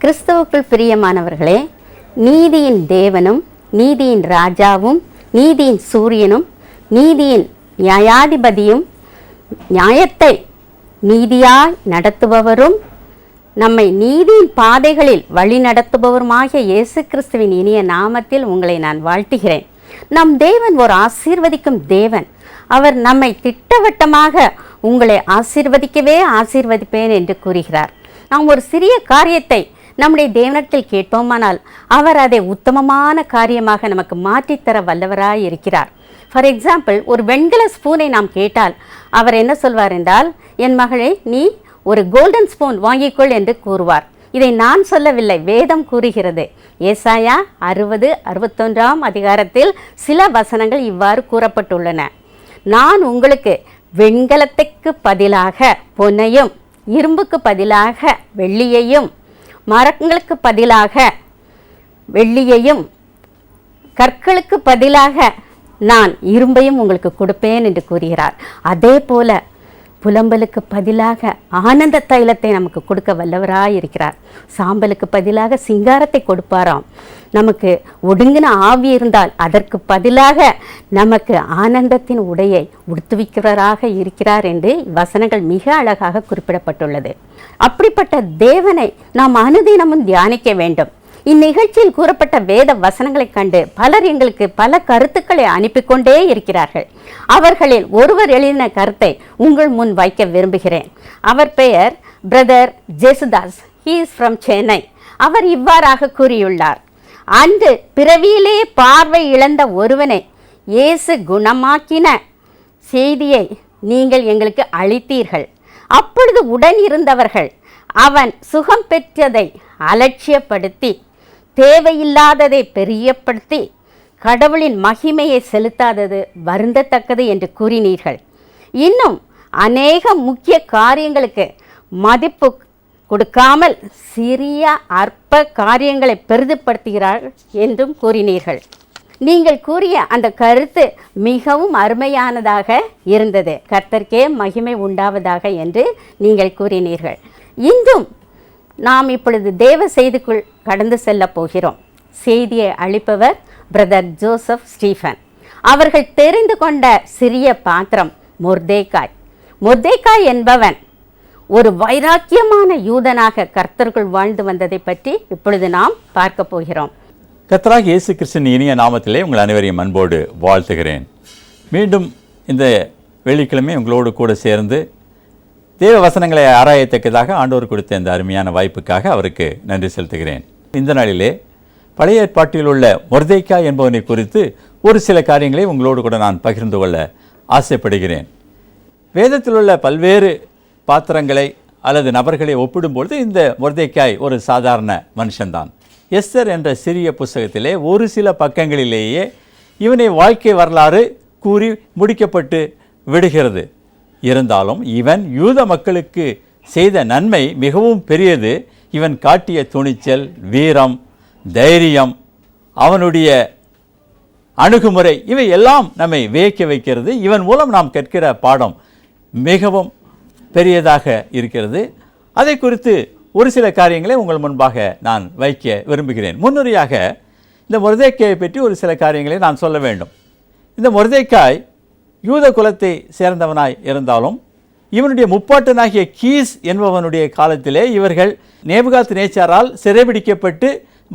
கிறிஸ்துவுக்குள் பிரியமானவர்களே, நீதியின் தேவனும் நீதியின் ராஜாவும் நீதியின் சூரியனும் நீதியின் நியாயாதிபதியும் நியாயத்தை நீதியாய் நடத்துபவரும் நம்மை நீதியின் பாதைகளில் வழி நடத்துபவருமாகிய இயேசு கிறிஸ்துவின் இனிய நாமத்தில் உங்களை நான் வாழ்த்துகிறேன். நம் தேவன் ஒரு ஆசீர்வதிக்கும் தேவன். அவர் நம்மை திட்டவட்டமாக உங்களை ஆசீர்வதிக்கவே ஆசீர்வதிப்பேன் என்று கூறுகிறார். நாம் ஒரு சிறிய காரியத்தை நம்முடைய தேவனிடத்தில் கேட்போமானால் அவர் அதை உத்தமமான காரியமாக நமக்கு மாற்றித்தர வல்லவராய் இருக்கிறார். ஃபார் எக்ஸாம்பிள், ஒரு வெண்கல ஸ்பூனை நாம் கேட்டால் அவர் என்ன சொல்வார் என்றால், என் மகளே, நீ ஒரு கோல்டன் ஸ்பூன் வாங்கிக்கொள் என்று கூறுவார். இதை நான் சொல்லவில்லை, வேதம் கூறுகிறது. ஏசாயா 60-61 அதிகாரத்தில் சில வசனங்கள் இவ்வாறு கூறப்பட்டுள்ளன. நான் உங்களுக்கு வெண்கலத்துக்கு பதிலாக பொன்னையும், இரும்புக்கு பதிலாக வெள்ளியையும், மரங்களுக்கு பதிலாக வெள்ளியையும், கற்களுக்கு பதிலாக நான் இரும்பையும் உங்களுக்கு கொடுப்பேன் என்று கூறுகிறார். அதே போல புலம்பலுக்கு பதிலாக ஆனந்த தைலத்தை நமக்கு கொடுக்க வல்லவராய் இருக்கிறார். சாம்பலுக்கு பதிலாக சிங்காரத்தை கொடுப்பாராம். நமக்கு ஒடுங்கின ஆவி இருந்தால் அதற்கு பதிலாக நமக்கு ஆனந்தத்தின் உடையை உடுத்துவிக்கிறவராக இருக்கிறார் என்று வசனங்கள் மிக அழகாக குறிப்பிடப்பட்டுள்ளது. அப்படிப்பட்ட தேவனை நாம் அனுதினமும் தியானிக்க வேண்டும். இந்நிகழ்ச்சியில் கூறப்பட்ட வேத வசனங்களை கண்டு பலர் எங்களுக்கு பல கருத்துக்களை அனுப்பி கொண்டே இருக்கிறார்கள். அவர்களில் ஒருவர் எழுதின கருத்தை உங்கள் முன் வைக்க விரும்புகிறேன். அவர் பெயர் brother Jesudas. He is from Chennai. அவர் இவ்வாறாக கூறியுள்ளார். அன்று பிறவியிலே பார்வை இழந்த ஒருவனை இயேசு குணமாக்கின செய்தியை நீங்கள் எங்களுக்கு அளித்தீர்கள். அப்பொழுது உடன் இருந்தவர்கள் அவன் சுகம் பெற்றதை அலட்சியப்படுத்தி, தேவையில்லாததை பெரியப்படுத்தி, கடவுளின் மகிமையை செலுத்தாதது வருந்தத்தக்கது என்று கூறினீர்கள். இன்னும் அநேக முக்கிய காரியங்களுக்கு மதிப்பு கொடுக்காமல் சிறிய அற்ப காரியங்களை பெரிதுபடுத்துகிறார்கள் என்றும் கூறினீர்கள். நீங்கள் கூறிய அந்த கருத்து மிகவும் அருமையானதாக இருந்தது. கர்த்தருக்கே மகிமை உண்டாவதாக என்று நீங்கள் கூறினீர்கள். இன்றும் நாம் இப்பொழுது தேவ செய்திக்குள் கடந்து செல்ல போகிறோம். செய்தியை அளிப்பவர் பிரதர் ஜோசப் ஸ்டீஃபன். அவர்கள் தெரிந்து கொண்ட சிறிய பாத்திரம் மொர்தேக்காய். மொர்தேக்காய் என்பவன் ஒரு வைராக்கியமான யூதனாக கர்த்தருக்குள் வாழ்ந்து வந்ததை பற்றி இப்பொழுது நாம் பார்க்க போகிறோம். கர்த்தராகிய இயேசு கிறிஸ்துவின் இனிய நாமத்திலே உங்கள் அனைவரையும் அன்போடு வாழ்த்துகிறேன். மீண்டும் இந்த வெள்ளிக்கிழமை உங்களோடு கூட சேர்ந்து தேவ வசனங்களை ஆராயத்தக்கதாக ஆண்டவர் கொடுத்த இந்த அருமையான வாய்ப்புக்காக அவருக்கு நன்றி செலுத்துகிறேன். இந்த நாளிலே பழைய ஏற்பாட்டில் உள்ள மொர்தேக்காய் என்பவனை குறித்து ஒரு சில காரியங்களை உங்களோடு கூட நான் பகிர்ந்து கொள்ள ஆசைப்படுகிறேன். வேதத்தில் உள்ள பல்வேறு பாத்திரங்களை அல்லது நபர்களை ஒப்பிடும்பொழுது இந்த மொர்தேக்காய் ஒரு சாதாரண மனுஷன்தான். எஸ்தர் என்ற சிறிய புஸ்தகத்திலே ஒரு சில பக்கங்களிலேயே இவனை வாழ்க்கை வரலாறு கூறி முடிக்கப்பட்டு விடுகிறது. இருந்தாலும் இவன் யூத மக்களுக்கு செய்த நன்மை மிகவும் பெரியது. இவன் காட்டிய துணிச்சல், வீரம், தைரியம், அவனுடைய அணுகுமுறை, இவை எல்லாம் நம்மை வியக்க வைக்கிறது. இவன் மூலம் நாம் கற்கிற பாடம் மிகவும் பெரியதாக இருக்கிறது. அதை குறித்து ஒரு சில காரியங்களை உங்கள் முன்பாக நான் வைக்க விரும்புகிறேன். முன்னுரையாக இந்த மொர்தேக்காயை பற்றி ஒரு சில காரியங்களை நான் சொல்ல வேண்டும். இந்த மொர்தேக்காய் யூத குலத்தை சேர்ந்தவனாய் இருந்தாலும் இவனுடைய முப்பாட்டனாகிய கீஸ் என்பவனுடைய காலத்திலே இவர்கள் நேபுகாத் நேச்சாரால் சிறைபிடிக்கப்பட்டு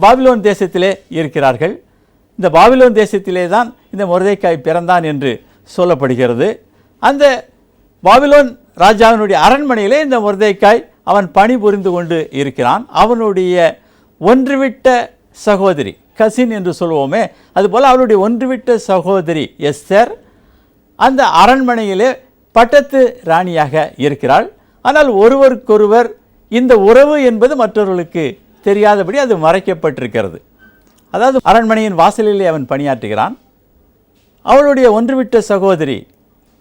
பாபிலோன் தேசத்திலே இருக்கிறார்கள். இந்த பாபிலோன் தேசத்திலே தான் இந்த மொர்தேக்காய் பிறந்தான் என்று சொல்லப்படுகிறது. அந்த பாபிலோன் ராஜாவினுடைய அரண்மனையிலே இந்த மொர்தேக்காய் அவன் பணிபுரிந்து கொண்டு இருக்கிறான். அவனுடைய ஒன்றுவிட்ட சகோதரி, கசின் என்று சொல்வோமே, அதுபோல் அவனுடைய ஒன்றுவிட்ட சகோதரி எஸ்தர் அந்த அரண்மனையிலே பட்டத்து ராணியாக இருக்கிறாள். ஆனால் ஒருவருக்கொருவர் இந்த உறவு என்பது மற்றவர்களுக்கு தெரியாதபடி அது மறைக்கப்பட்டிருக்கிறது. அதாவது அரண்மனையின் வாசலிலே அவன் பணியாற்றுகிறான். அவளுடைய ஒன்றுவிட்ட சகோதரி,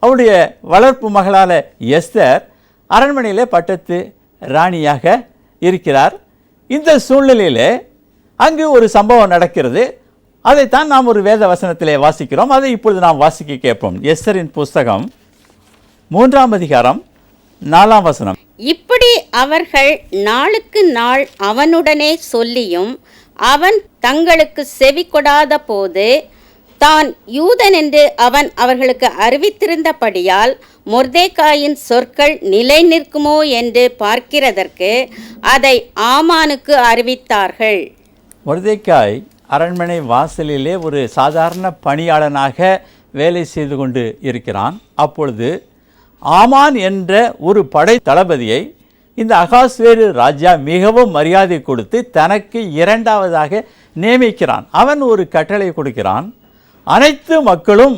அவளுடைய வளர்ப்பு மகளான எஸ்தர் அரண்மனையிலே பட்டத்து ராணியாக இருக்கிறார். இந்த சூழ்நிலையிலே அங்கு ஒரு சம்பவம் நடக்கிறது. அதைத்தான் நாம் ஒரு வேத வசனத்திலே வாசிக்கிறோம். அதை இப்பொழுது நாம் வாசிக்க கேட்போம். எஸ்தரின் புஸ்தகம் 3 அதிகாரம் 4 வசனம். இப்படி இப்படி அவர்கள் நாளுக்கு நாள் அவனுடனே சொல்லியும் அவன் தங்களுக்கு செவி கொடாத போது, தான் யூதன் என்று அவன் அவர்களுக்கு அறிவித்திருந்தபடியால் மொர்தெகாயின் சொற்கள் நிலை நிற்குமோ என்று பார்க்கிறதற்கு அதை ஆமானுக்கு அறிவித்தார்கள். மொர்தெகாய் அரண்மனை வாசலிலே ஒரு சாதாரண பணியாளனாக வேலை செய்து கொண்டு இருக்கிறான். அப்பொழுது ஆமான் என்ற ஒரு படை தளபதியை இந்த அகாஸ்வேரு ராஜா மிகவும் மரியாதை கொடுத்து தனக்கு இரண்டாவதாக நியமிக்கிறான். அவன் ஒரு கட்டளை கொடுக்கிறான். அனைத்து மக்களும்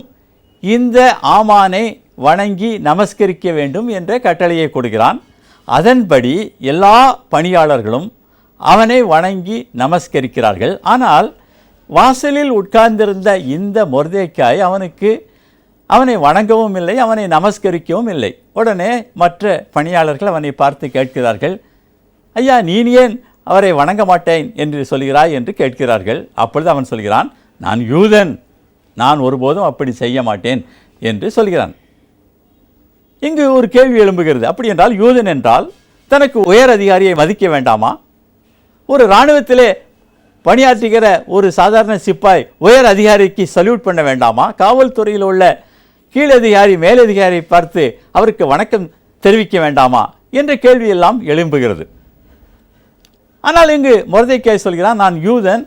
இந்த ஆமானை வணங்கி நமஸ்கரிக்க வேண்டும் என்ற கட்டளையை கொடுக்கிறான். அதன்படி எல்லா பணியாளர்களும் அவனை வணங்கி நமஸ்கரிக்கிறார்கள். ஆனால் வாசலில் உட்கார்ந்திருந்த இந்த மொர்தெகாய் அவனை வணங்கவும் இல்லை, அவனை நமஸ்கரிக்கவும் இல்லை. உடனே மற்ற பணியாளர்கள் அவனை பார்த்து கேட்கிறார்கள், ஐயா, நீ ஏன் அவரை வணங்க மாட்டேன் என்று சொல்கிறாய் என்று கேட்கிறார்கள். அப்பொழுது அவன் சொல்கிறான், நான் யூதன், நான் ஒருபோதும் அப்படி செய்ய மாட்டேன் என்று சொல்கிறான். இங்கு ஒரு கேள்வி எழும்புகிறது. அப்படி என்றால் யூதன் என்றால் தனக்கு உயர் அதிகாரியை மதிக்க வேண்டாமா? ஒரு இராணுவத்திலே பணியாற்றுகிற ஒரு சாதாரண சிப்பாய் உயர் அதிகாரிக்கு சல்யூட் பண்ண வேண்டாமா? காவல்துறையில் உள்ள கீழதிகாரி மேலதிகாரியை பார்த்து அவருக்கு வணக்கம் தெரிவிக்க வேண்டாமா என்ற கேள்வியெல்லாம் எழும்புகிறது. ஆனால் இங்கு மொர்தெகாய் சொல்கிறான், நான் யூதன்,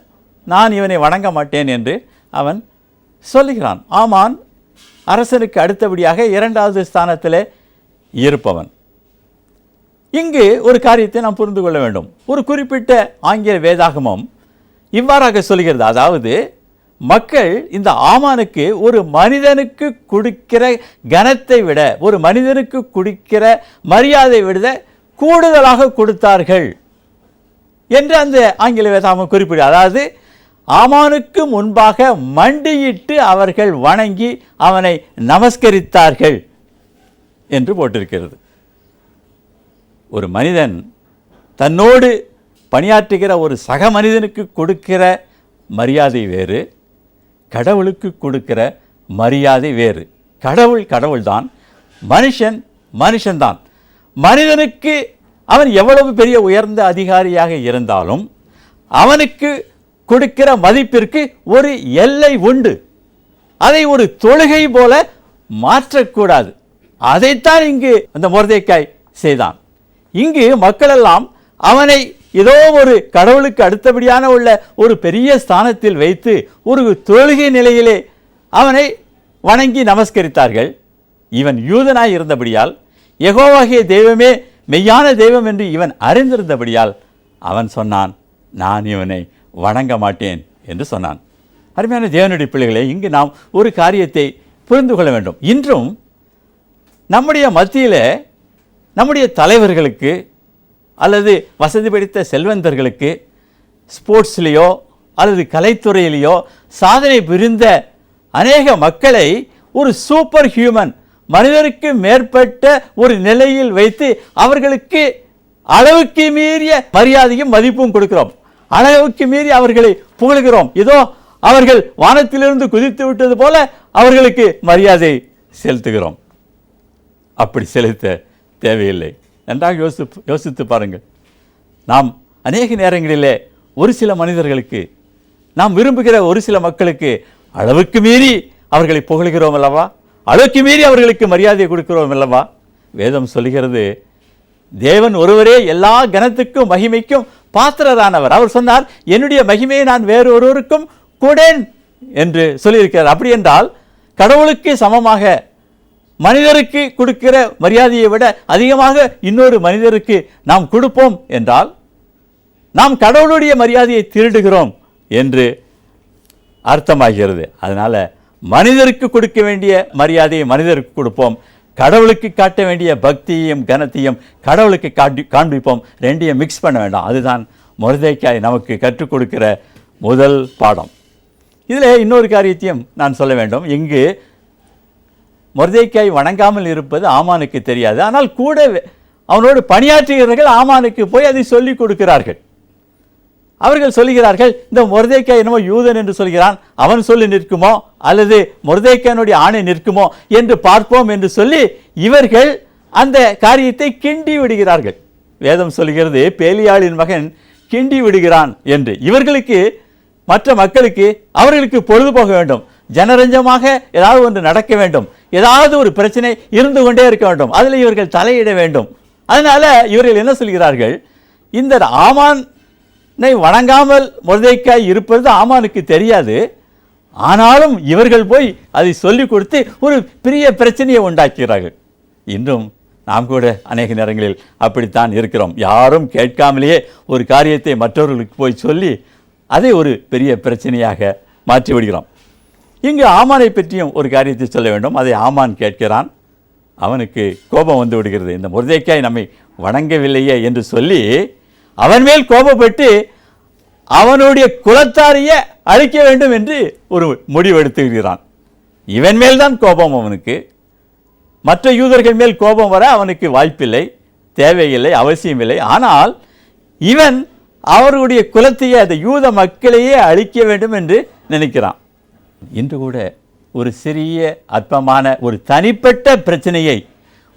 நான் இவனை வணங்க மாட்டேன் என்று அவன் சொல்லுகிறான். ஆமான் அரசனுக்கு அடுத்தபடியாக இரண்டாவது ஸ்தானத்தில் இருப்பவன். இங்கு ஒரு காரியத்தை நாம் புரிந்து கொள்ள வேண்டும். ஒரு குறிப்பிட்ட ஆங்கில வேதாகமம் இவ்வாறாக சொல்கிறது, அதாவது மக்கள் இந்த ஆமானுக்கு ஒரு மனிதனுக்கு கொடுக்கிற கனத்தை விட, ஒரு மனிதனுக்கு கொடுக்கிற மரியாதை விட கூடுதலாக கொடுத்தார்கள் என்று அந்த ஆங்கில வேதாகமம் குறிப்பிடுகிறது. அதாவது ஆமானுக்கு முன்பாக மண்டியிட்டு அவர்கள் வணங்கி அவனை நமஸ்கரித்தார்கள் என்று போட்டிருக்கிறது. ஒரு மனிதன் தன்னோடு பணியாற்றுகிற ஒரு சக மனிதனுக்கு கொடுக்கிற மரியாதை வேறு, கடவுளுக்கு கொடுக்கிற மரியாதை வேறு. கடவுள்தான், மனுஷன்தான். மனிதனுக்கு அவன் எவ்வளவு பெரிய உயர்ந்த அதிகாரியாக இருந்தாலும் அவனுக்கு கொடுக்கிற மதிப்பிற்கு ஒரு எல்லை உண்டு. அதை ஒரு தொழுகை போல மாற்றக்கூடாது. அதைத்தான் இங்கு அந்த மொர்தெகாய் செய்தான். இங்கு மக்களெல்லாம் அவனை ஏதோ ஒரு கடவுளுக்கு அடுத்தபடியான உள்ள ஒரு பெரிய ஸ்தானத்தில் வைத்து ஒரு தொழுகை நிலையிலே அவனை வணங்கி நமஸ்கரித்தார்கள். இவன் யூதனாய் இருந்தபடியால், யெகோவாகிய தெய்வமே மெய்யான தெய்வம் என்று இவன் அறிந்திருந்தபடியால் அவன் சொன்னான், நான் இவனை வணங்க மாட்டேன் என்று சொன்னான். அருமையான தேவனுடைய பிள்ளைகளே, இங்கு நாம் ஒரு காரியத்தை புரிந்து கொள்ள வேண்டும். இன்றும் நம்முடைய மத்தியில் நம்முடைய தலைவர்களுக்கு அல்லது வசதி படைத்த செல்வந்தர்களுக்கு ஸ்போர்ட்ஸ்லேயோ அல்லது கலைத்துறையிலேயோ சாதனை புரிந்த அநேக மக்களை ஒரு சூப்பர் ஹியூமன், மனிதருக்கு மேற்பட்ட ஒரு நிலையில் வைத்து அவர்களுக்கு அளவுக்கு மீறிய மரியாதையும் மதிப்பும் கொடுக்கிறோம். அளவுக்கு மீறி அவர்களை புகழ்கிறோம். இதோ அவர்கள் வானத்திலிருந்து குதித்து விட்டது போல அவர்களுக்கு மரியாதை செலுத்துகிறோம். அப்படி செலுத்த தேவையில்லை. நன்றாக யோசித்து பாருங்கள். நாம் அநேக நேரங்களிலே ஒரு சில மனிதர்களுக்கு, நாம் விரும்புகிற ஒரு சில மக்களுக்கு அளவுக்கு மீறி அவர்களை புகழ்கிறோம் அல்லவா? அளவுக்கு மீறி அவர்களுக்கு மரியாதை கொடுக்கிறோம் அல்லவா? வேதம் சொல்கிறது, தேவன் ஒருவரே எல்லா கனத்துக்கும் மகிமைக்கும் பாத்திரரானவர். அவர் சொன்னார், என்னுடைய மகிமையை நான் வேறு ஒருவருக்கும் கொடேன் என்று சொல்லியிருக்கிறார். அப்படி என்றால் கடவுளுக்கு சமமாக மனிதருக்கு கொடுக்கிற மரியாதையை விட அதிகமாக இன்னொரு மனிதருக்கு நாம் கொடுப்போம் என்றால் நாம் கடவுளுடைய மரியாதையை திருடுகிறோம் என்று அர்த்தமாகிறது. அதனால மனிதருக்கு கொடுக்க வேண்டிய மரியாதையை மனிதருக்கு கொடுப்போம், கடவுளுக்கு காட்ட வேண்டிய பக்தியையும் கனத்தையும் கடவுளுக்கு காண்பிப்போம். ரெண்டையும் மிக்ஸ் பண்ண வேண்டாம். அதுதான் மொர்தெகாய் நமக்கு கற்றுக் கொடுக்கிற முதல் பாடம். இதில் இன்னொரு காரியத்தையும் நான் சொல்ல வேண்டும். இங்கு மொர்தெகாய் வணங்காமல் இருப்பது ஆமானுக்கு தெரியாது. ஆனால் கூட அவனோடு பணியாற்றுகிறவர்கள் ஆமானுக்கு போய் அதை சொல்லிக் கொடுக்கிறார்கள். அவர்கள் சொல்லுகிறார்கள், இந்த மொர்தெகாய் என்னமோ யூதன் என்று சொல்கிறான், அவன் சொல்லி நிற்குமோ அல்லது மொர்தெகாயினுடைய ஆணை நிற்குமோ என்று பார்ப்போம் என்று சொல்லி இவர்கள் அந்த காரியத்தை கிண்டி விடுகிறார்கள். வேதம் சொல்கிறது பேலியாளின் மகன் கிண்டி விடுகிறான் என்று. இவர்களுக்கு, மற்ற மக்களுக்கு, அவர்களுக்கு பொழுதுபோக வேண்டும், ஜனரஞ்சமாக ஏதாவது ஒன்று நடக்க வேண்டும், ஏதாவது ஒரு பிரச்சனை இருந்து கொண்டே இருக்க வேண்டும், அதில் இவர்கள் தலையிட வேண்டும். அதனால இவர்கள் என்ன சொல்கிறார்கள், இந்த ஆமானை வணங்காமல் மொர்தெகாய் இருப்பது ஆமானுக்கு தெரியாது, ஆனாலும் இவர்கள் போய் அதை சொல்லிக் கொடுத்து ஒரு பெரிய பிரச்சனையை உண்டாக்குகிறார்கள். இன்றும் நாம் கூட அநேக நேரங்களில் அப்படித்தான் இருக்கிறோம். யாரும் கேட்காமலேயே ஒரு காரியத்தை மற்றவர்களுக்கு போய் சொல்லி அதை ஒரு பெரிய பிரச்சனையாக மாற்றி விடுகிறோம். இங்கு ஆமானை பற்றியும் ஒரு காரியத்தை சொல்ல வேண்டும். அதை ஆமான் கேட்கிறான். அவனுக்கு கோபம் வந்து விடுகிறது. இந்த மொர்தெகாய் நம்மை வணங்கவில்லையே என்று சொல்லி அவன் மேல் கோபப்பட்டு அவனுடைய குலத்தாரையே அழிக்க வேண்டும் என்று ஒரு முடிவெடுத்துகிறான். இவன் மேல்தான் கோபம் அவனுக்கு. மற்ற யூதர்கள் மேல் கோபம் வர அவனுக்கு வாய்ப்பில்லை, தேவையில்லை, அவசியமில்லை. ஆனால் இவன் அவருடைய குலத்தையே, அந்த யூத மக்களையே அழிக்க வேண்டும் என்று நினைக்கிறான். இன்று கூட ஒரு சிறிய அற்பமான ஒரு தனிப்பட்ட பிரச்சனையை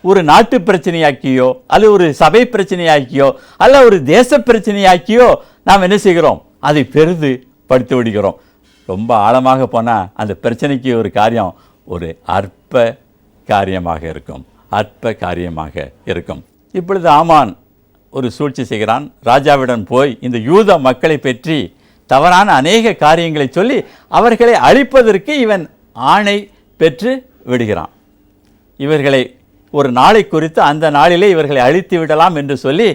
ஒரு நாட்டு பிரச்சனையாக்கியோ அல்லது ஒரு சபை பிரச்சனையாக்கியோ அல்ல ஒரு தேச பிரச்சனையாக்கியோ நாம் என்ன செய்கிறோம், அதை பெரிது படுத்தி விடுகிறோம். ரொம்ப ஆழமாக போனால் அந்த பிரச்சனைக்கு ஒரு காரியம் ஒரு அற்ப காரியமாக இருக்கும், அற்ப காரியமாக இருக்கும். இப்பொழுது ஆமான் ஒரு சூழ்ச்சி செய்கிறான். ராஜாவிடம் போய் இந்த யூத மக்களை பற்றி தவறான அநேக காரியங்களை சொல்லி அவர்களை அழிப்பதற்கு இவன் ஆணை பெற்று விடுகிறான். இவர்களை ஒரு நாளை குறித்து அந்த நாளிலே இவர்களை அழித்து விடலாம் என்று சொல்லி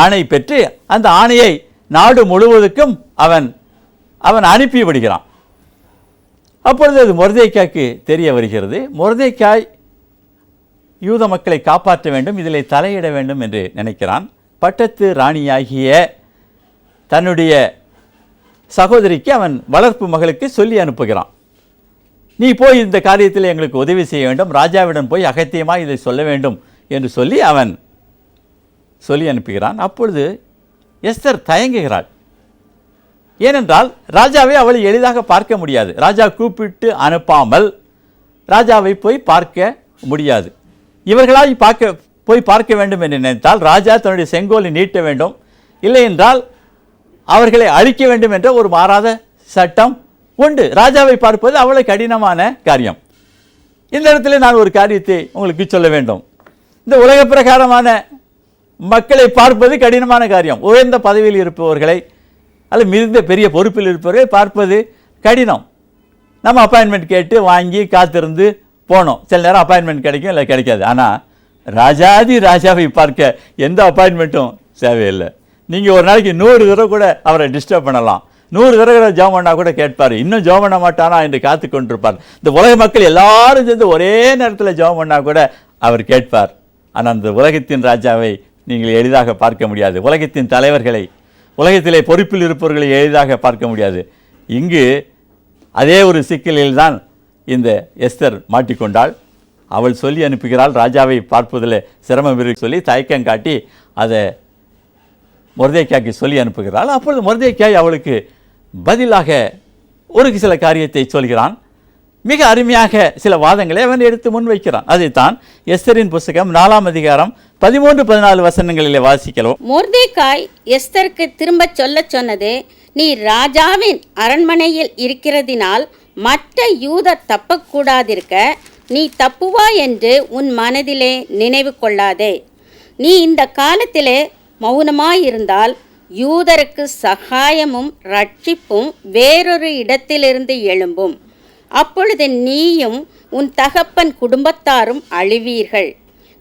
ஆணை பெற்று அந்த ஆணையை நாடு முழுவதுக்கும் அவன் அனுப்பி விடுகிறான். அப்பொழுது அது மொர்தெகாய்க்கு தெரிய வருகிறது. மொர்தெகாய் யூத மக்களை காப்பாற்ற வேண்டும், இதில் தலையிட வேண்டும் என்று நினைக்கிறான். பட்டத்து ராணியாகிய தன்னுடைய சகோதரிக்கு அவன் வளர்ப்பு மகளுக்கு சொல்லி அனுப்புகிறான். நீ போய் இந்த காரியத்தில் எங்களுக்கு உதவி செய்ய வேண்டும், ராஜாவிடம் போய் அகத்தியமாக இதை சொல்ல வேண்டும் என்று சொல்லி அவன் சொல்லி அனுப்புகிறான். அப்பொழுது எஸ்தர் தயங்குகிறாள். ஏனென்றால் ராஜாவை அவளை எளிதாக பார்க்க முடியாது. ராஜா கூப்பிட்டு அனுப்பாமல் ராஜாவை போய் பார்க்க முடியாது. இவர்களால் போய் பார்க்க வேண்டும் என்று நினைத்தால் ராஜா தன்னுடைய செங்கோலை நீட்ட வேண்டும், இல்லை என்றால் அவர்களை அழிக்க வேண்டும் என்ற ஒரு மாறாத சட்டம் உண்டு. ராஜாவை பார்ப்பது அவ்வளவு கடினமான காரியம். இந்த இடத்துல நான் ஒரு காரியத்தை உங்களுக்கு சொல்ல வேண்டும். இந்த உலக பிரகாரமான மக்களை பார்ப்பது கடினமான காரியம். உயர்ந்த பதவியில் இருப்பவர்களை அல்லது மிகுந்த பெரிய பொறுப்பில் இருப்பவர்களை பார்ப்பது கடினம். நம்ம அப்பாயின்மெண்ட் கேட்டு வாங்கி காத்திருந்து போனோம். சில நேரம் அப்பாயின்மெண்ட் கிடைக்கும், இல்லை கிடைக்காது. ஆனால் ராஜாவை பார்க்க எந்த அப்பாயின்மெண்ட்டும் தேவையில்லை. நீங்கள் ஒரு நாளைக்கு 100 தடவை கூட அவரை டிஸ்டர்ப் பண்ணலாம், 100 தடவை ஜெபம் பண்ணா கூட கேட்பார், இன்னும் ஜெபம் பண்ண மாட்டானா என்று காத்து கொண்டிருப்பார். இந்த உலக மக்கள் எல்லாரும் சேர்ந்து ஒரே நேரத்தில் ஜெபம் பண்ணா கூட அவர் கேட்பார். ஆனால் அந்த உலகத்தின் ராஜாவை நீங்கள் எளிதாக பார்க்க முடியாது. உலகத்தின் தலைவர்களை, உலகத்திலே பொறுப்பில் இருப்பவர்களை எளிதாக பார்க்க முடியாது. இங்கு அதே ஒரு சிக்கலில்தான் இந்த எஸ்தர் மாட்டிக்கொண்டாள். அவள் சொல்லி அனுப்புகிறாள், ராஜாவை பார்ப்பதில் சிரமம் இருக்கு சொல்லி தயக்கம் காட்டி அதை மொர்தெகாய்க்கு சொல்லி அனுப்புகிறாள். அப்பொழுது மொர்தெகாய் அவளுக்கு பதிலாக ஒரு சில காரியத்தை சொல்கிறான். மிக அருமையாக சில வாதங்களை அவன் எடுத்து முன்வைக்கிறான். அதைத்தான் எஸ்தரின் புஸ்தகம் 4ஆம் அதிகாரம் 13-14 வசனங்களிலே வாசிக்கலாம். மொர்தெகாய் எஸ்தருக்கு திரும்ப சொன்னது, நீ ராஜாவின் அரண்மனையில் இருக்கிறதினால் மற்ற யூதர் தப்பக்கூடாதிருக்க நீ தப்புவா என்று உன் மனதிலே நினைவு கொள்ளாதே. நீ இந்த காலத்திலே மௌனமாயிருந்தால் யூதருக்கு சகாயமும் ரட்சிப்பும் வேறொரு இடத்திலிருந்து எழும்பும். அப்பொழுது நீயும் உன் தகப்பன் குடும்பத்தாரும் அழிவீர்கள்.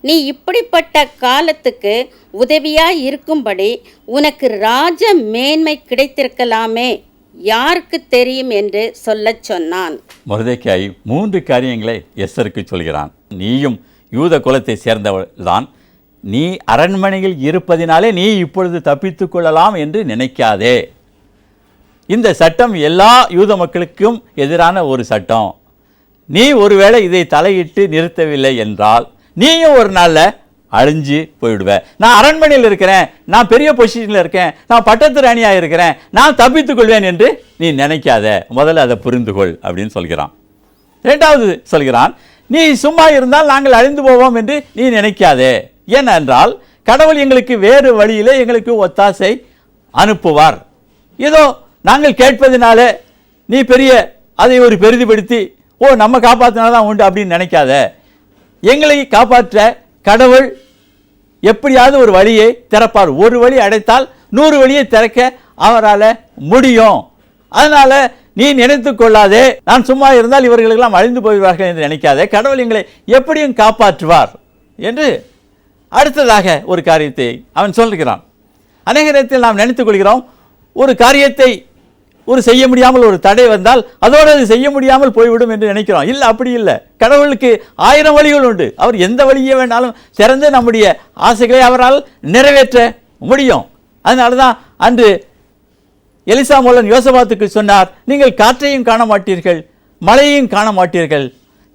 நீ இப்படிப்பட்ட காலத்துக்கு உதவியாய் இருக்கும்படி உனக்கு ராஜ மேன்மை கிடைத்திருக்கலாமே, யாருக்கு தெரியும் என்று சொல்லச் சொன்னான். மொர்தெகாய் 3 காரியங்களை எஸ்தருக்கு சொல்கிறான். நீயும் யூத குலத்தை சேர்ந்தவள்தான், நீ அரண்மனையில் இருப்பதினாலே நீ இப்பொழுது தப்பித்துக் கொள்ளலாம் என்று நினைக்காதே. இந்த சட்டம் எல்லா யூத மக்களுக்கும் எதிரான ஒரு சட்டம். நீ ஒருவேளை இதை தலையிட்டு நிறுத்தவில்லை என்றால் நீயும் ஒரு நாளில் அழிஞ்சு போயிடுவ. நான் அரண்மனையில் இருக்கிறேன், நான் பெரிய பொசிஷனில் இருக்கேன், நான் பட்டத்து ராணியாக இருக்கிறேன், நான் தப்பித்துக் கொள்வேன் என்று நீ நினைக்காத. முதல்ல அதை புரிந்து கொள் அப்படின்னு சொல்கிறான். 2வது சொல்கிறான், நீ சும்மா இருந்தால் நாங்கள் அழிந்து போவோம் என்று நீ நினைக்காதே. ஏனென்றால் கடவுள் எங்களுக்கு வேறு வழியிலே எங்களுக்கு ஒத்தாசை அனுப்புவார். ஏதோ நாங்கள் கேட்பதினால நீ பெரிய அதை ஒரு பெரிதுபடுத்தி நம்ம காப்பாற்றினால்தான் உண்டு அப்படின்னு நினைக்காத. எங்களை காப்பாற்ற கடவுள் எப்படியாவது ஒரு வழியை திறப்பார். ஒரு வழி அடைத்தால் 100 வழியை திறக்க அவரால் முடியும். அதனால நீ நினைத்து கொள்ளாதே, நான் சும்மா இருந்தால் இவர்களுக்கெல்லாம் அழிந்து போய்வார்கள் என்று நினைக்காதே, கடவுள் எங்களை எப்படியும் காப்பாற்றுவார் என்று அடுத்ததாக ஒரு காரியத்தை அவன் சொல்கிறான். அநேக நேரத்தில் நாம் நினைத்துக் கொள்கிறோம், ஒரு காரியத்தை செய்ய முடியாமல் ஒரு தடை வந்தால் அதோடு அது செய்ய முடியாமல் போய்விடும் என்று நினைக்கிறோம். இல்லை, அப்படி இல்லை. கடவுளுக்கு 1000 வழிகள் உண்டு. அவர் எந்த வழியை வேணாலும் திறந்து நம்முடைய ஆசைகளை அவரால் நிறைவேற்ற முடியும். அதனால தான் அன்று எலிசா மூலம் யோசபாத்துக்கு சொன்னார், நீங்கள் காற்றையும் காண மாட்டீர்கள், மழையையும் காண மாட்டீர்கள்,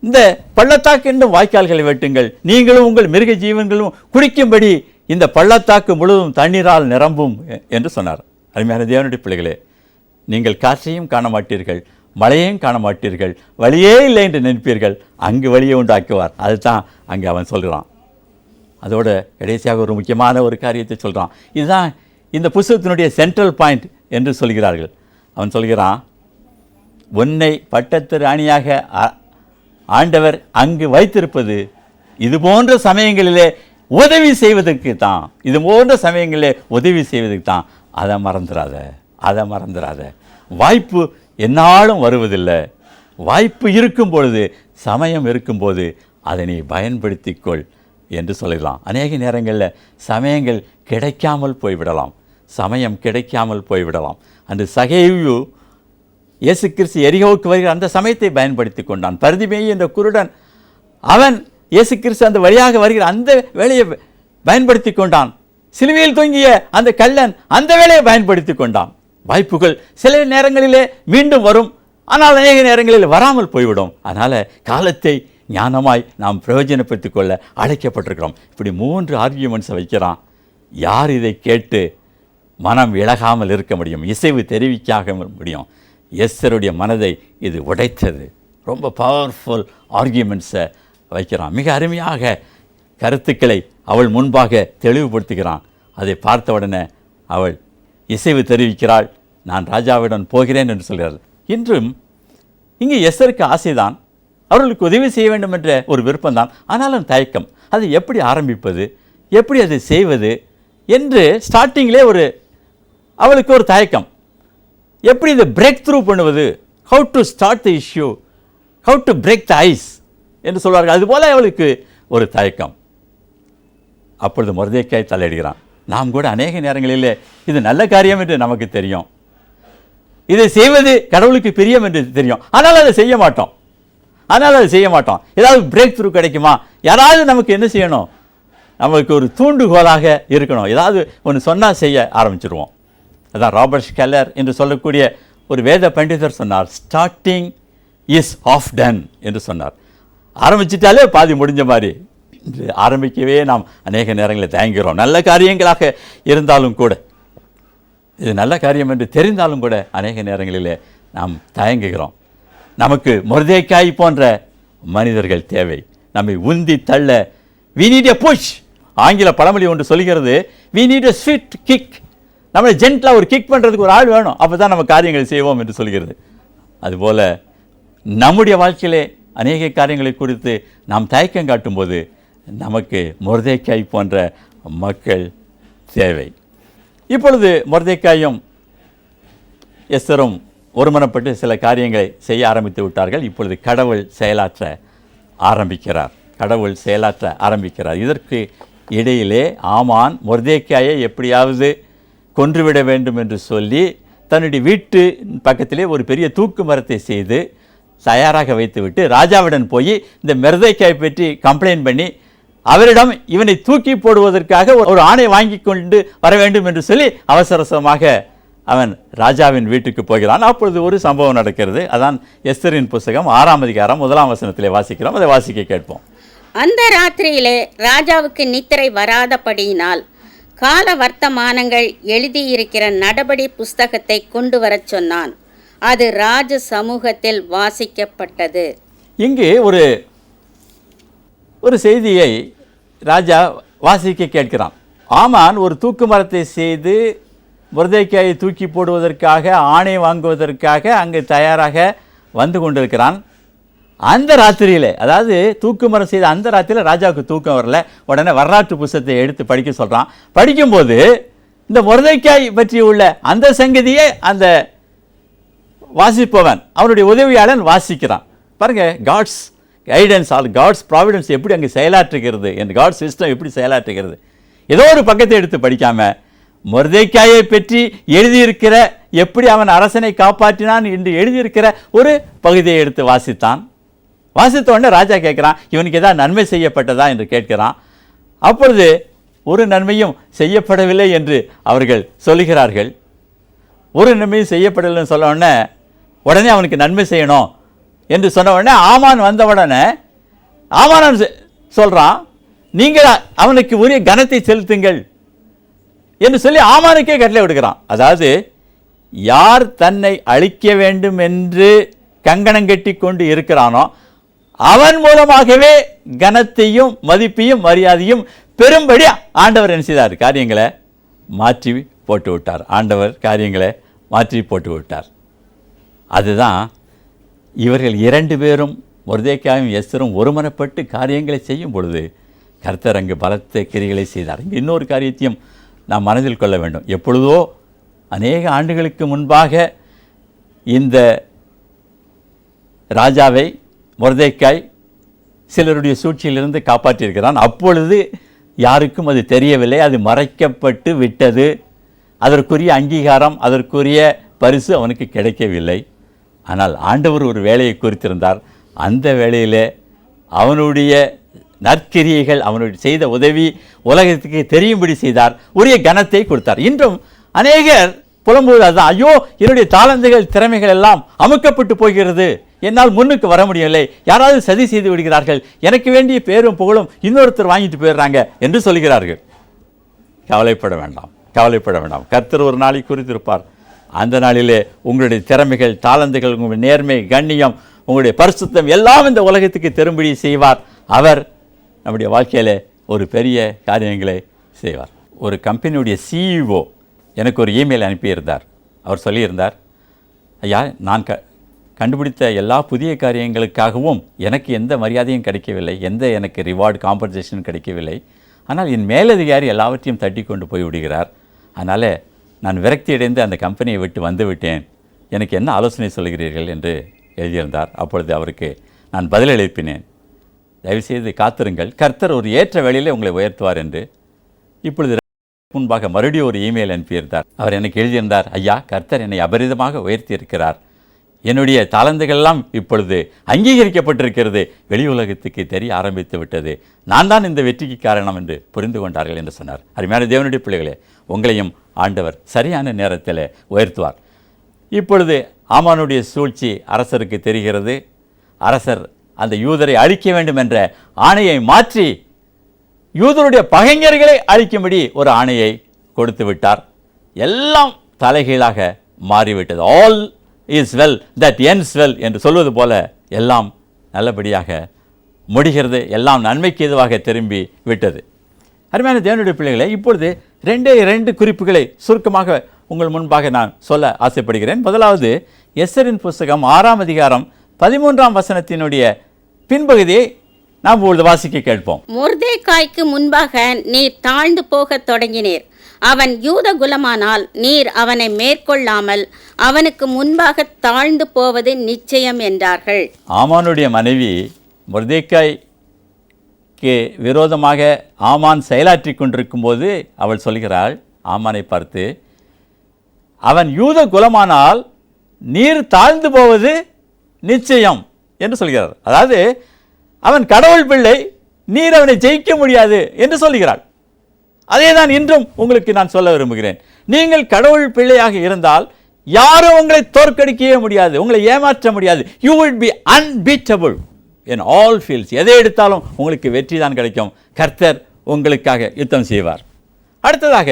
இந்த பள்ளத்தாக்கு என்னும் வாய்க்கால்களை வெட்டுங்கள், நீங்களும் உங்கள் மிருக ஜீவன்களும் குடிக்கும்படி இந்த பள்ளத்தாக்கு முழுவதும் தண்ணீரால் நிரம்பும் என்று சொன்னார். அருமையான தேவனுடைய பிள்ளைகளே, நீங்கள் காற்றையும் காண மாட்டீர்கள், மழையையும் காண மாட்டீர்கள், வழியே இல்லை என்று நினைப்பீர்கள், அங்கு வழியை உண்டாக்குவார். அதுதான் அங்கே அவன் சொல்கிறான். அதோட கடைசியாக ஒரு முக்கியமான ஒரு காரியத்தை சொல்கிறான். இதுதான் இந்த புத்தகத்தினுடைய சென்ட்ரல் பாயிண்ட் என்று சொல்கிறார்கள். அவன் சொல்கிறான், உன்னை பட்டத்து ராணியாக ஆண்டவர் அங்கு வைத்திருப்பது இது போன்ற சமயங்களிலே உதவி செய்வதற்கு தான். இது போன்ற சமயங்களிலே உதவி செய்வதற்கு தான். அதை மறந்துடாத. வாய்ப்பு என்னாலும் வருவதில்லை. வாய்ப்பு இருக்கும் பொழுது, சமயம் இருக்கும்போது அதை நீ பயன்படுத்திக்கொள் என்று சொல்லலாம். அநேக நேரங்களில் சமயங்கள் கிடைக்காமல் போய்விடலாம், சமயம் கிடைக்காமல் போய்விடலாம். அந்த சகேயு இயேசு கிறிஸ்து எரிகோவுக்கு வருகிற அந்த சமயத்தை பயன்படுத்தி கொண்டான். பரிதிமேயு என்ற குருடன், அவன் இயேசு கிறிஸ்து அந்த வழியாக வருகிற அந்த வேலையை பயன்படுத்தி கொண்டான். சிலுவையில் தொங்கிய அந்த கள்ளன் அந்த வேலையை பயன்படுத்தி கொண்டான். வாய்ப்புகள் சில நேரங்களிலே மீண்டும் வரும், ஆனால் அநேக நேரங்களில் வராமல் போய்விடும். அதனால் காலத்தை ஞானமாய் நாம் பிரயோஜனப்படுத்திக் கொள்ள அழைக்கப்பட்டிருக்கிறோம். இப்படி 3 ஆர்கியூமெண்ட்ஸை வைக்கிறான். யார் இதை கேட்டு மனம் இழகாமல் இருக்க முடியும், இசைவு தெரிவிக்காக முடியும்? எஸ்தருடைய மனதை இது உடைத்தது. ரொம்ப பவர்ஃபுல் ஆர்கியூமெண்ட்ஸை வைக்கிறான். மிக அருமையாக கருத்துக்களை அவள் முன்பாக தெளிவுபடுத்துகிறான். அதை பார்த்த உடனே அவள் இசைவு தெரிவிக்கிறாள், நான் ராஜாவிடம் போகிறேன் என்று சொல்கிறாள். இன்றும் இங்கே எஸ்தருக்கு ஆசைதான், அவர்களுக்கு உதவி செய்ய வேண்டும் என்ற ஒரு விருப்பம்தான். ஆனாலும் தயக்கம். அதை எப்படி ஆரம்பிப்பது, எப்படி அதை செய்வது என்று ஸ்டார்டிங்கிலே அவளுக்கு ஒரு தயக்கம். எப்படி இதை பிரேக் த்ரூ பண்ணுவது, how to start the issue, how to break the ice என்று சொல்வார்கள். அதுபோல அவளுக்கு ஒரு தயக்கம். அப்பொழுது மொர்தெக்காய் தலையிடுகிறான். நாம் கூட அநேக நேரங்களிலே இது நல்ல காரியம் என்று நமக்கு தெரியும், இதை செய்வது கடவுளுக்கு பிரியம் என்று தெரியும், ஆனால் அதை செய்ய மாட்டோம். ஏதாவது பிரேக் த்ரூ கிடைக்குமா? யாராவது நமக்கு என்ன செய்யணும்? நமக்கு ஒரு தூண்டுகோலாக இருக்கணும். ஏதாவது ஒன்று சொன்னால் செய்ய ஆரம்பிச்சிருவோம். அதான் ராபர்ட் ஸ்கெல்லர் என்று சொல்லக்கூடிய ஒரு வேத பண்டிதர் சொன்னார், ஸ்டார்டிங் இஸ் ஆஃப் டன் என்று சொன்னார். ஆரம்பிச்சிட்டாலே பாதி முடிஞ்ச மாதிரி. ஆரம்பிக்கவே நாம் அநேக நேரங்களில் தயங்குகிறோம். நல்ல காரியங்களாக இருந்தாலும் கூட, இது நல்ல காரியம் என்று தெரிந்தாலும் கூட அநேக நேரங்களிலே நாம் தயங்குகிறோம். நமக்கு மொர்தெக்காய் போன்ற மனிதர்கள் தேவை, நம்மை உந்தி தள்ள. we need a push. ஆங்கில பழமொழி ஒன்று சொல்கிறது, we need a swift kick. நம்மளை ஜென்டலாக ஒரு கிக் பண்ணுறதுக்கு ஒரு ஆள் வேணும், அப்போ தான் நம்ம காரியங்கள் செய்வோம் என்று சொல்கிறது. அதுபோல் நம்முடைய வாழ்க்கையிலே அநேக காரியங்களை குறித்து நாம் தயக்கம் காட்டும்போது நமக்கு மொர்தெக்காய் போன்ற மக்கள் தேவை. இப்பொழுது மொர்தெக்காயும் எஸ்தரும் ஒருமனப்பட்டு சில காரியங்களை செய்ய ஆரம்பித்து விட்டார்கள். இப்பொழுது கடவுள் செயலாற்ற ஆரம்பிக்கிறார். இதற்கு இடையிலே ஆமான் மொர்தெக்காயை எப்படியாவது கொன்றுவிட வேண்டும் என்று சொல்லி தன்னுடைய வீட்டு பக்கத்திலே ஒரு பெரிய தூக்கு மரத்தை செய்து தயாராக வைத்துவிட்டு ராஜாவிடம் போய் இந்த மொர்தெக்காயை பற்றி கம்ப்ளைண்ட் பண்ணி அவரிடம் இவனை தூக்கி போடுவதற்காக ஒரு ஆணை வாங்கி கொண்டு வர வேண்டும் என்று சொல்லி அவசரமாக அவன் ராஜாவின் வீட்டுக்கு போகிறான். அப்பொழுது ஒரு சம்பவம் நடக்கிறது. அதான் எஸ்தரின் புஸ்தகம் 6ஆம் அதிகாரம் 1ஆம் வசனத்திலே வாசிக்கிறோம். அதை வாசிக்க கேட்போம். அந்த ராத்திரியிலே ராஜாவுக்கு நித்திரை வராதபடியினால் கால வர்த்தமானங்கள் எழுதியிருக்கிற நடபடி புஸ்தகத்தை கொண்டு வரச் சொன்னான். அது ராஜ சமூகத்தில் வாசிக்கப்பட்டது. இங்கு ஒரு செய்தியை ராஜா வாசிக்க கேட்கிறான். ஆமான் ஒரு தூக்கு மரத்தை செய்து மொர்தெக்காயை தூக்கி போடுவதற்காக ஆணை வாங்குவதற்காக அங்கு தயாராக வந்து கொண்டிருக்கிறான். அந்த ராத்திரியில், அதாவது தூக்கு மரம் செய்த அந்த ராத்திரியில் ராஜாவுக்கு தூக்கம் வரல. உடனே வரலாற்று புத்தகத்தை எடுத்து படிக்க சொல்கிறான். படிக்கும்போது இந்த மொர்தெக்காய் பற்றி உள்ள அந்த சங்கதியை அந்த வாசிப்பவன் அவனுடைய உதவியாளன் வாசிக்கிறான். பாருங்க, God's guidance R God's providence எப்படி அங்கே செயலாற்றுகிறது, என் காட்ஸ் சிஸ்டம் எப்படி செயலாற்றுகிறது. ஏதோ ஒரு பக்கத்தை எடுத்து படிக்காம மொர்தெக்காயை பற்றி எழுதியிருக்கிற, எப்படி அவன் அரசனை காப்பாற்றினான் என்று எழுதியிருக்கிற ஒரு பகுதியை எடுத்து வாசித்தான். வாசித்த உடனே ராஜா கேட்குறான், இவனுக்கு ஏதாவது நன்மை செய்யப்பட்டதா என்று கேட்கிறான். அப்பொழுது ஒரு நன்மையும் செய்யப்படவில்லை என்று அவர்கள் சொல்லுகிறார்கள். ஒரு நன்மையும் செய்யப்படவில்லைன்னு சொன்ன உடனே அவனுக்கு நன்மை செய்யணும் என்று சொன்ன உடனே ஆமான் வந்த உடனே ஆமான் சொல்கிறான், நீங்கள் அவனுக்கு உரிய கனத்தை செலுத்துங்கள் என்று சொல்லி ஆமானுக்கே கட்டளை விடுகிறான். அதாவது யார் தன்னை அழிக்க வேண்டும் என்று கங்கணம் கட்டி கொண்டு இருக்கிறானோ அவன் மூலமாகவே கனத்தையும் மதிப்பையும் மரியாதையும் பெரும்படி ஆண்டவர் என்ன செய்தார், காரியங்களை மாற்றி போட்டு விட்டார். ஆண்டவர் காரியங்களை மாற்றி போட்டு விட்டார். அதுதான் இவர்கள் 2 பேரும் மொர்தெக்காயும் எஸ்தரும் ஒருமனப்பட்டு காரியங்களை செய்யும் பொழுது கர்த்தர் அங்கு பலத்த கிரிகளை செய்தார். இங்கே இன்னொரு காரியத்தையும் நாம் மனதில் கொள்ள வேண்டும். எப்பொழுதோ அநேக ஆண்டுகளுக்கு முன்பாக இந்த ராஜாவை மொர்தெக்காய் சிலருடைய சூழ்ச்சியிலிருந்து காப்பாற்றியிருக்கிறான். அப்பொழுது யாருக்கும் அது தெரியவில்லை, அது மறைக்கப்பட்டு விட்டது. அதற்குரிய அங்கீகாரம், அதற்குரிய பரிசு அவனுக்கு கிடைக்கவில்லை. ஆனால் ஆண்டவர் ஒரு வேலையை குறித்திருந்தார். அந்த வேளையிலே அவனுடைய நற்கிரியைகள், அவனுடைய செய்த உதவி உலகத்துக்கு தெரியும்படி செய்தார், உரிய கனத்தை கொடுத்தார். இன்றும் அநேகர் புலம்புவது அதுதான், ஐயோ என்னுடைய தாளந்துகள் திறமைகள் எல்லாம் அமுக்கப்பட்டு போகிறது, என்னால் முன்னுக்கு வர முடியவில்லை, யாராவது சதி செய்து விடுகிறார்கள், எனக்கு வேண்டிய பேரும் புகழும் இன்னொருத்தர் வாங்கிட்டு போயிடுறாங்க என்று சொல்கிறார்கள். கவலைப்பட வேண்டாம், கவலைப்பட வேண்டாம். கர்த்தர் ஒரு நாளை குறித்திருப்பார். அந்த நாளிலே உங்களுடைய திறமைகள், தாளந்துகள், உங்களுடைய நேர்மை, கண்ணியம், உங்களுடைய பரிசுத்தம் எல்லாம் இந்த உலகத்துக்கு திரும்படி செய்வார். அவர் நம்முடைய வாழ்க்கையில் ஒரு பெரிய காரியங்களை செய்வார். ஒரு கம்பெனியுடைய சிஇஓ எனக்கு ஒரு இமெயில் அனுப்பியிருந்தார். அவர் சொல்லியிருந்தார், ஐயா நான் கண்டுபிடித்த எல்லா புதிய காரியங்களுக்காகவும் எனக்கு எந்த மரியாதையும் கிடைக்கவில்லை, எந்த எனக்கு ரிவார்டு காம்பன்சேஷன் கிடைக்கவில்லை. ஆனால் என் மேலதிகாரி எல்லாவற்றையும் தட்டி கொண்டு போய் விடுகிறார். அதனால் நான் விரக்தி அடைந்து அந்த கம்பெனியை விட்டு வந்து விட்டேன், எனக்கு என்ன ஆலோசனை சொல்கிறீர்கள் என்று எழுதியிருந்தார். அப்பொழுது அவருக்கு நான் பதில் எழுப்பினேன், தயவுசெய்து காத்திருங்கள், கர்த்தர் ஒரு ஏற்ற வேளையிலே உங்களை உயர்த்துவார் என்று. இப்பொழுது முன்பாக மறுபடியும் ஒரு இமெயில் அனுப்பியிருந்தார். அவர் எனக்கு எழுதியிருந்தார், ஐயா கர்த்தர் என்னை அபரிதமாக உயர்த்தி இருக்கிறார், என்னுடைய தாளந்துகளெல்லாம் இப்பொழுது அங்கீகரிக்கப்பட்டிருக்கிறது, வெளி உலகத்துக்கு தெரிய ஆரம்பித்து விட்டது, நான் தான் இந்த வெற்றிக்கு காரணம் என்று புரிந்து கொண்டார்கள் என்று சொன்னார். அருமையான தேவனுடைய பிள்ளைகளே, உங்களையும் ஆண்டவர் சரியான நேரத்தில் உயர்த்துவார். இப்பொழுது ஆமானுடைய சூழ்ச்சி அரசருக்கு தெரிகிறது. அரசர் அந்த யூதரை அழிக்க வேண்டும் என்ற ஆணையை மாற்றி யூதருடைய பகைஞர்களை அழிக்கும்படி ஒரு ஆணையை கொடுத்து விட்டார். எல்லாம் தலைகீழாக மாறிவிட்டது. All is well that ends well என்று சொல்வது போல எல்லாம் நல்லபடியாக முடிகிறது, எல்லாம் நன்மைக்கு எதுவாக திரும்பி விட்டது. அருமையான தேவனுடைய பிள்ளைகளை, இப்பொழுது 2 குறிப்புகளை சுருக்கமாக உங்கள் முன்பாக நான் சொல்ல ஆசைப்படுகிறேன். முதலாவது எஸ்தரின் புஸ்தகம் 6ஆம் அதிகாரம் 13ஆம் வசனத்தினுடைய பின்பகுதியை நாம் இப்பொழுது வாசிக்க கேட்போம். மொர்தெக்காய்க்கு முன்பாக நீர் தாழ்ந்து போகத் தொடங்கினீர், அவன் யூத குலமானால் நீர் அவனை மேற்கொள்ளாமல் அவனுக்கு முன்பாக தாழ்ந்து போவது நிச்சயம் என்றார்கள். ஆமானுடைய மனைவி மொர்தெக்காய்க்கு விரோதமாக ஆமான் செயலாற்றி கொண்டிருக்கும் போது அவள் சொல்கிறாள், ஆமானை பார்த்து, அவன் யூத குலமானால் நீர் தாழ்ந்து போவது நிச்சயம் என்று சொல்கிறார். அதாவது அவன் கடவுள் பிள்ளை, நீர் அவனை ஜெயிக்க முடியாது என்று சொல்கிறாள். அதே தான் இன்றும் உங்களுக்கு நான் சொல்ல விரும்புகிறேன். நீங்கள் கடவுள் பிள்ளையாக இருந்தால் யாரும் உங்களை தோற்கடிக்கவே முடியாது, உங்களை ஏமாற்ற முடியாது. You will be unbeatable in all fields. எதை எடுத்தாலும் உங்களுக்கு வெற்றி தான் கிடைக்கும். கர்த்தர் உங்களுக்காக யுத்தம் செய்வார். அடுத்ததாக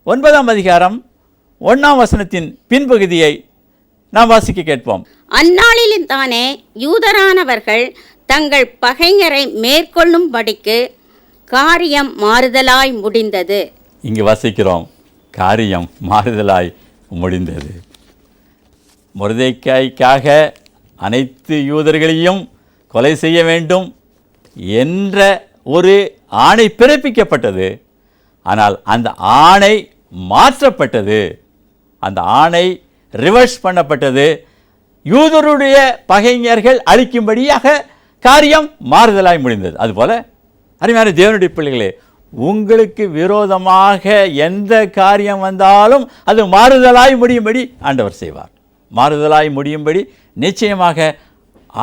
9ஆம் அதிகாரம் 1ஆம் வசனத்தின் பின்பகுதியை நாம் வாசிக்க கேட்போம். அந்நாளிலும் தானே யூதரானவர்கள் தங்கள் பகைஞரை மேற்கொள்ளும்படிக்கு காரியம் மாறுதலாய் முடிந்தது. இங்கு வசிக்கிறோம். காரியம் மாறுதலாய் முடிந்தது. மொர்தெக்காய்க்காக அனைத்து யூதர்களையும் கொலை செய்ய வேண்டும் என்ற ஒரு ஆணை பிறப்பிக்கப்பட்டது. ஆனால் அந்த ஆணை மாற்றப்பட்டது. அந்த ஆணை ரிவர்ஸ் பண்ணப்பட்டது. யூதருடைய பகைஞர்கள் அழிக்கும்படியாக காரியம் மாறுதலாய் முடிந்தது. அதுபோல அருமையான தேவனுடைய பிள்ளைகளே, உங்களுக்கு விரோதமாக எந்த காரியம் வந்தாலும் அது மாறுதலாய் முடியும்படி ஆண்டவர் செய்வார். மாறுதலாய் முடியும்படி நிச்சயமாக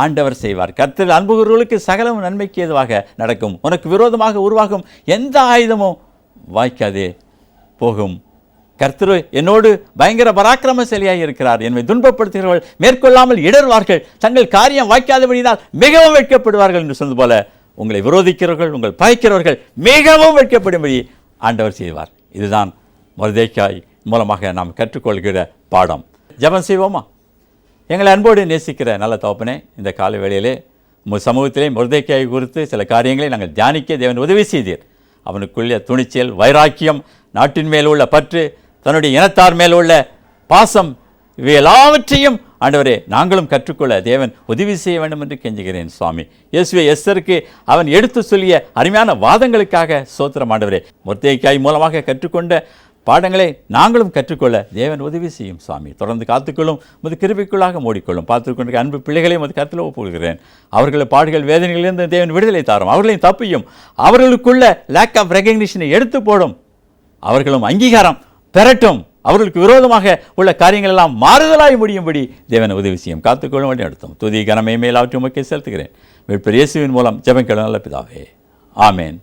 ஆண்டவர் செய்வார். கர்த்தர் அன்புகிறவர்களுக்கு சகலமும் நன்மைக்கு ஏதுவாக நடக்கும். உனக்கு விரோதமாக உருவாகும் எந்த ஆயுதமும் வாய்க்காதே போகும். கர்த்தர் என்னோடு பயங்கர பராக்கிரமசாலியாக இருக்கிறார். என்னை துன்பப்படுத்துகிறவர்கள் மேற்கொள்ளாமல் இடர்வார்கள், தங்கள் காரியம் வாய்க்காதபடினால் மிகவும் வெட்கப்படுவார்கள் என்று சொன்னது போல உங்களை விரோதிக்கிறவர்கள், உங்கள் பகைக்கிறவர்கள் மிகவும் வெட்கப்படும்படி ஆண்டவர் செய்வார். இதுதான் மொர்தெக்காய் மூலமாக நாம் கற்றுக்கொள்கிற பாடம். ஜெபம் செய்வோமா? எங்களை அன்போடு நேசிக்கிற நல்ல தகப்பனே, இந்த கால வேளையிலே உங்கள் சமூகத்திலே மொர்தெக்காய் குறித்து சில காரியங்களை நாங்கள் தியானிக்க தேவன் உதவி செய்தீர். அவனுக்குள்ள துணிச்சல், வைராக்கியம், நாட்டின் மேல் உள்ள பற்று, தன்னுடைய இனத்தார் மேல் உள்ள பாசம், இவை எல்லாவற்றையும் ஆண்டவரே நாங்களும் கற்றுக்கொள்ள தேவன் உதவி செய்ய வேண்டும் என்று கெஞ்சுகிறேன் சுவாமி. இயேசுவே, எஸ்தருக்கு அவன் எடுத்து சொல்லிய அருமையான வாதங்களுக்காக ஸ்தோத்திரம் ஆண்டவரே. மொர்தெக்காய் மூலமாக கற்றுக்கொண்ட பாடங்களை நாங்களும் கற்றுக்கொள்ள தேவன் உதவி செய்யும் சுவாமி. தொடர்ந்து காத்துக்கொள்ளும், முது கிருபைக்குள்ளாக மூடிக்கொள்ளும். பார்த்துக்கொண்ட அன்பு பிள்ளைகளையும் அது கருத்தில் ஒப்புக்கொள்கிறேன். அவர்கள் பாடுகள் வேதனைகளிலிருந்து தேவன் விடுதலை தாரும். அவர்களையும் தப்பியும், அவர்களுக்குள்ள லேக் ஆஃப் ரெகக்னிஷனை எடுத்து போடும். அவர்களும் அங்கீகாரம் பெறட்டும். அவர்களுக்கு விரோதமாக உள்ள காரியங்கள் எல்லாம் மாறுதலாய் முடியும்படி தேவன் உதவி செய்யும். காத்துக்கொள்ளும் வழி நடத்தும். துதி கனமை மேல் அவற்றை உமக்கே செலுத்துகிறேன். மீட்பர் இயேசுவின் மூலம் ஜெபம் கேளும் நல்ல பிதாவே, ஆமேன்.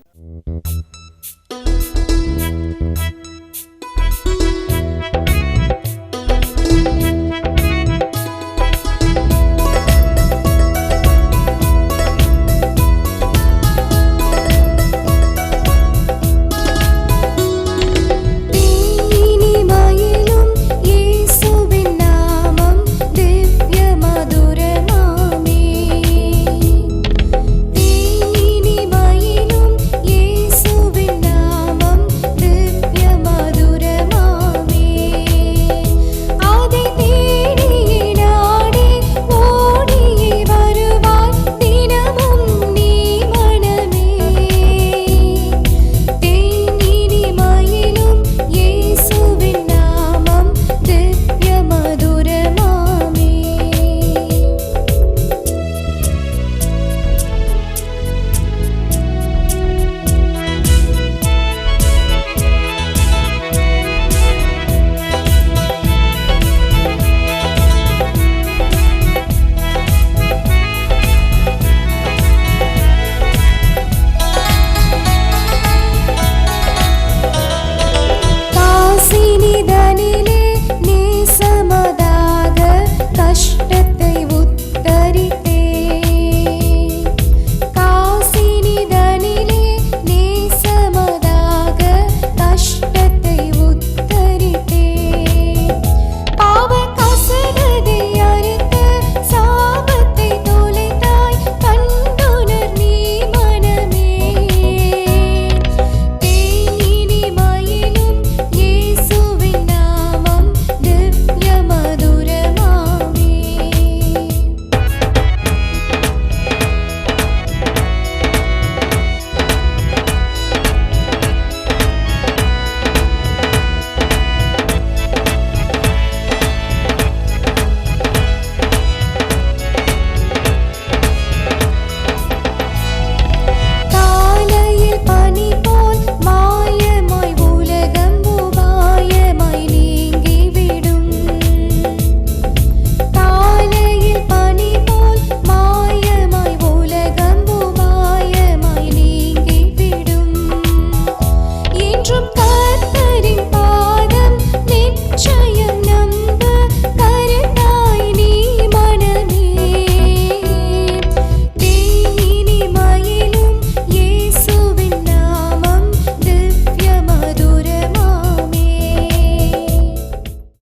என்றும்